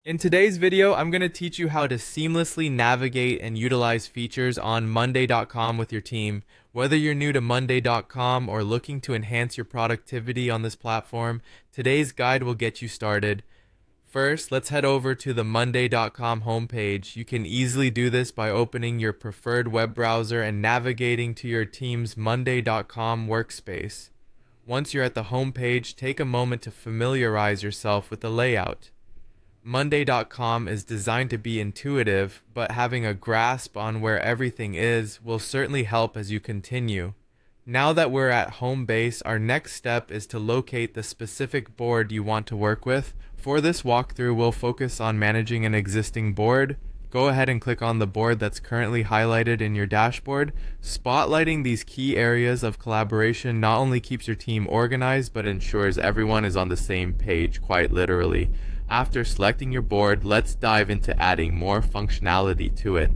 In today's video, I'm going to teach you how to seamlessly navigate and utilize features on Monday.com with your team. Whether you're new to Monday.com or looking to enhance your productivity on this platform, today's guide will get you started. First, let's head over to the Monday.com homepage. You can easily do this by opening your preferred web browser and navigating to your team's Monday.com workspace. Once you're at the homepage, take a moment to familiarize yourself with the layout. Monday.com is designed to be intuitive, but having a grasp on where everything is will certainly help as you continue. Now that we're at home base, our next step is to locate the specific board you want to work with. For this walkthrough, we'll focus on managing an existing board. Go ahead and click on the board that's currently highlighted in your dashboard. Spotlighting these key areas of collaboration not only keeps your team organized, but ensures everyone is on the same page, quite literally. After selecting your board, let's dive into adding more functionality to it.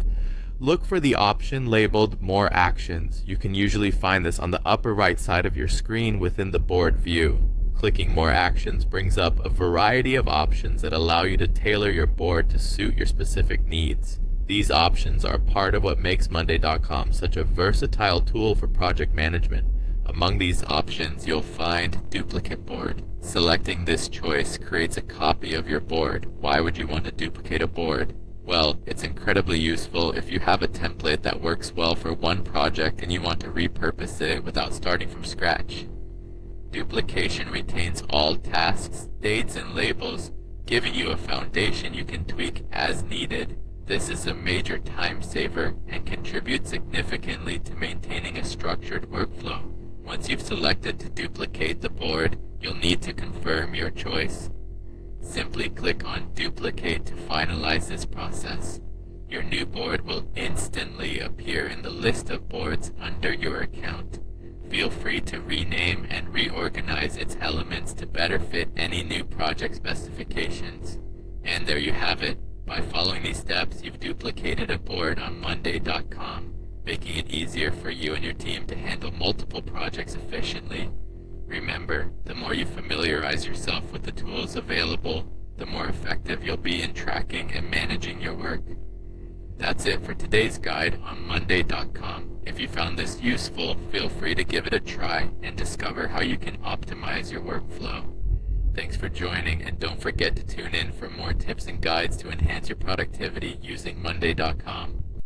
Look for the option labeled More Actions. You can usually find this on the upper right side of your screen within the board view. Clicking More Actions brings up a variety of options that allow you to tailor your board to suit your specific needs. These options are part of what makes Monday.com such a versatile tool for project management. Among these options, you'll find Duplicate Board. Selecting this choice creates a copy of your board. Why would you want to duplicate a board? Well, it's incredibly useful if you have a template that works well for one project and you want to repurpose it without starting from scratch. Duplication retains all tasks, dates, and labels, giving you a foundation you can tweak as needed. This is a major time saver and contributes significantly to maintaining a structured workflow. Once you've selected to duplicate the board, you'll need to confirm your choice. Simply click on Duplicate to finalize this process. Your new board will instantly appear in the list of boards under your account. Feel free to rename and reorganize its elements to better fit any new project specifications. And there you have it. By following these steps, you've duplicated a board on Monday.com, making it easier for you and your team to handle multiple projects efficiently. Remember, the more you familiarize yourself with the tools available, the more effective you'll be in tracking and managing your work. That's it for today's guide on Monday.com. If you found this useful, feel free to give it a try and discover how you can optimize your workflow. Thanks for joining, and don't forget to tune in for more tips and guides to enhance your productivity using Monday.com.